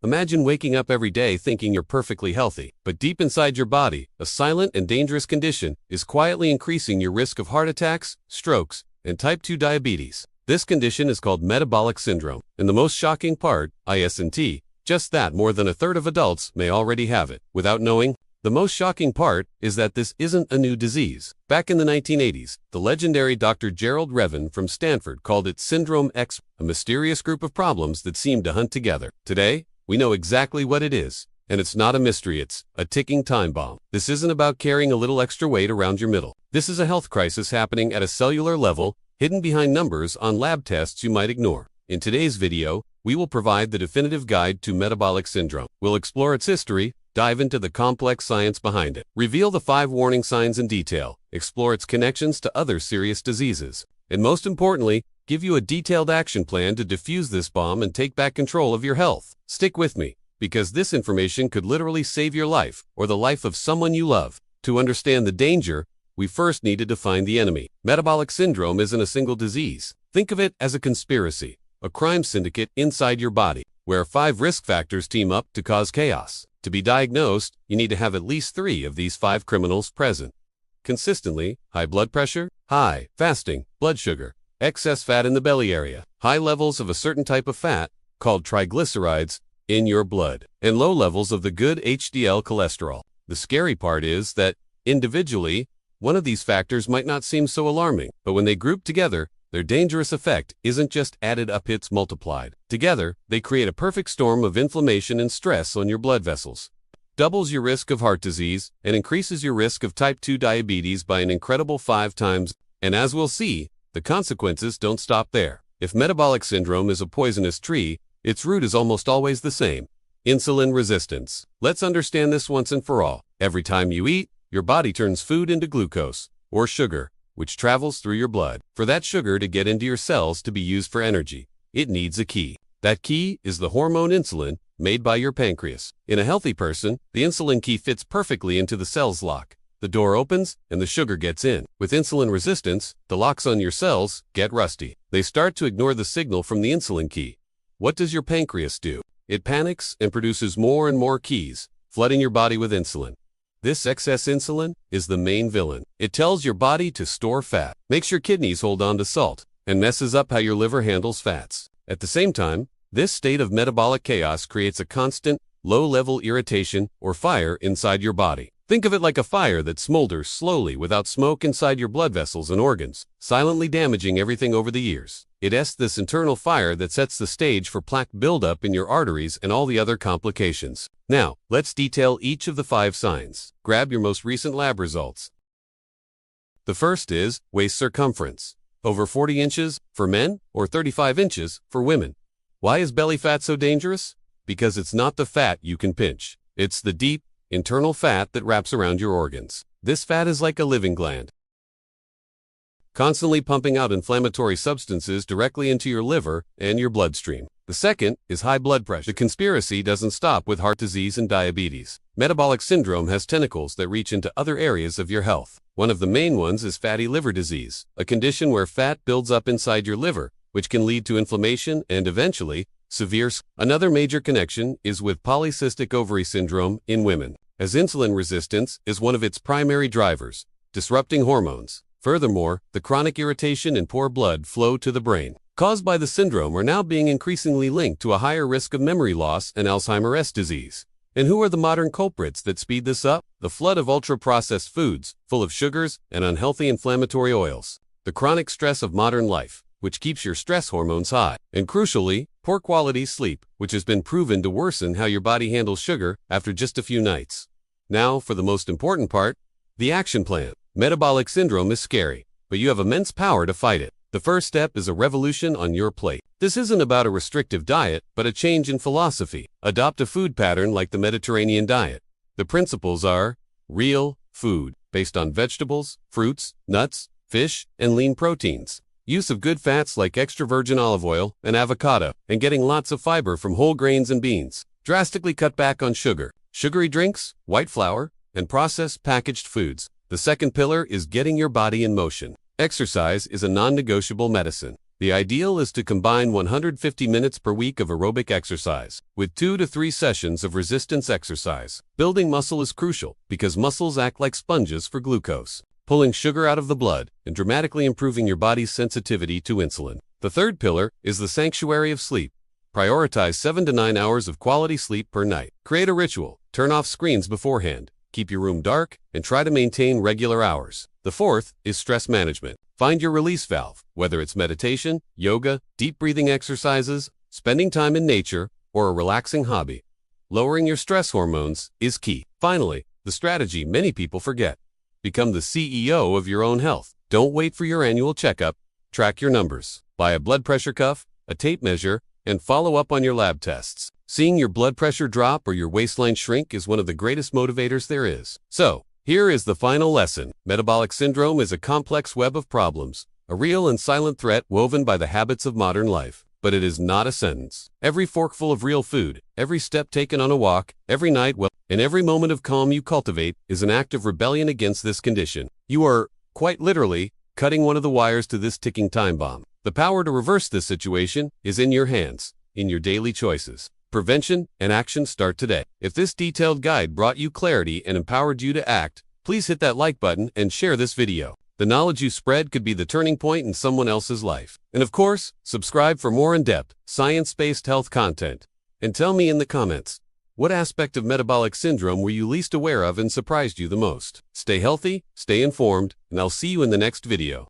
Imagine waking up every day thinking you're perfectly healthy, but deep inside your body, a silent and dangerous condition is quietly increasing your risk of heart attacks, strokes, and type 2 diabetes. This condition is called metabolic syndrome, and the most shocking part, ISNT, just that more than a third of adults may already have it without knowing. The most shocking part is that this isn't a new disease. Back in the 1980s, the legendary Dr. Gerald Revan from Stanford called it Syndrome X, a mysterious group of problems that seem to hunt together. Today, we know exactly what it is, and it's not a mystery, it's a ticking time bomb. This isn't about carrying a little extra weight around your middle. This is a health crisis happening at a cellular level, hidden behind numbers on lab tests you might ignore. In today's video, we will provide the definitive guide to metabolic syndrome. We'll explore its history, dive into the complex science behind it, reveal the 5 warning signs in detail, explore its connections to other serious diseases, and most importantly, give you a detailed action plan to defuse this bomb and take back control of your health. Stick with me, because this information could literally save your life or the life of someone you love. To understand the danger, we first need to define the enemy. Metabolic syndrome isn't a single disease. Think of it as a conspiracy, a crime syndicate inside your body, where 5 risk factors team up to cause chaos. To be diagnosed, you need to have at least 3 of these 5 criminals present consistently: high blood pressure, high fasting blood sugar, excess fat in the belly area, high levels of a certain type of fat called triglycerides in your blood, and low levels of the good HDL cholesterol. The scary part is that, individually, one of these factors might not seem so alarming, but when they group together, their dangerous effect isn't just added up, it's multiplied. Together, they create a perfect storm of inflammation and stress on your blood vessels, doubles your risk of heart disease, and increases your risk of type 2 diabetes by an incredible 5 times. And as we'll see, the consequences don't stop there. If metabolic syndrome is a poisonous tree, its root is almost always the same: insulin resistance. Let's understand this once and for all. Every time you eat, your body turns food into glucose, or sugar, which travels through your blood. For that sugar to get into your cells to be used for energy, it needs a key. That key is the hormone insulin, made by your pancreas. In a healthy person, the insulin key fits perfectly into the cell's lock. The door opens, and the sugar gets in. With insulin resistance, the locks on your cells get rusty. They start to ignore the signal from the insulin key. What does your pancreas do? It panics and produces more and more keys, flooding your body with insulin. This excess insulin is the main villain. It tells your body to store fat, makes your kidneys hold on to salt, and messes up how your liver handles fats. At the same time, this state of metabolic chaos creates a constant, low-level irritation or fire inside your body. Think of it like a fire that smolders slowly without smoke inside your blood vessels and organs, silently damaging everything over the years. It's this internal fire that sets the stage for plaque buildup in your arteries and all the other complications. Now, let's detail each of the 5 signs. Grab your most recent lab results. The first is waist circumference. Over 40 inches for men or 35 inches for women. Why is belly fat so dangerous? Because it's not the fat you can pinch. It's the deep, internal fat that wraps around your organs. This fat is like a living gland, constantly pumping out inflammatory substances directly into your liver and your bloodstream. The second is high blood pressure. The conspiracy doesn't stop with heart disease and diabetes. Metabolic syndrome has tentacles that reach into other areas of your health. One of the main ones is fatty liver disease, a condition where fat builds up inside your liver, which can lead to inflammation and eventually severe. Another major connection is with polycystic ovary syndrome in women, as insulin resistance is one of its primary drivers, disrupting hormones. Furthermore, the chronic irritation and poor blood flow to the brain caused by the syndrome are now being increasingly linked to a higher risk of memory loss and Alzheimer's disease. And who are the modern culprits that speed this up? The flood of ultra-processed foods, full of sugars and unhealthy inflammatory oils. The chronic stress of modern life, which keeps your stress hormones high. And crucially, poor quality sleep, which has been proven to worsen how your body handles sugar after just a few nights. Now, for the most important part, the action plan. Metabolic syndrome is scary, but you have immense power to fight it. The first step is a revolution on your plate. This isn't about a restrictive diet, but a change in philosophy. Adopt a food pattern like the Mediterranean diet. The principles are real food, based on vegetables, fruits, nuts, fish, and lean proteins. Use of good fats like extra virgin olive oil and avocado, and getting lots of fiber from whole grains and beans. Drastically cut back on sugar, sugary drinks, white flour, and processed packaged foods. The second pillar is getting your body in motion. Exercise is a non-negotiable medicine. The ideal is to combine 150 minutes per week of aerobic exercise with 2 to 3 sessions of resistance exercise. Building muscle is crucial because muscles act like sponges for glucose, pulling sugar out of the blood and dramatically improving your body's sensitivity to insulin. The third pillar is the sanctuary of sleep. Prioritize 7 to 9 hours of quality sleep per night. Create a ritual. Turn off screens beforehand. Keep your room dark and try to maintain regular hours. The fourth is stress management. Find your release valve, whether it's meditation, yoga, deep breathing exercises, spending time in nature, or a relaxing hobby. Lowering your stress hormones is key. Finally, the strategy many people forget. Become the CEO of your own health. Don't wait for your annual checkup. Track your numbers. Buy a blood pressure cuff, a tape measure, and follow up on your lab tests. Seeing your blood pressure drop or your waistline shrink is one of the greatest motivators there is. So, here is the final lesson. Metabolic syndrome is a complex web of problems, a real and silent threat woven by the habits of modern life. But it is not a sentence. Every forkful of real food, every step taken on a walk, every night and every moment of calm you cultivate is an act of rebellion against this condition. You are, quite literally, cutting one of the wires to this ticking time bomb. The power to reverse this situation is in your hands, in your daily choices. Prevention and action start today. If this detailed guide brought you clarity and empowered you to act, please hit that like button and share this video. The knowledge you spread could be the turning point in someone else's life. And of course, subscribe for more in-depth, science-based health content. And tell me in the comments, what aspect of metabolic syndrome were you least aware of and surprised you the most? Stay healthy, stay informed, and I'll see you in the next video.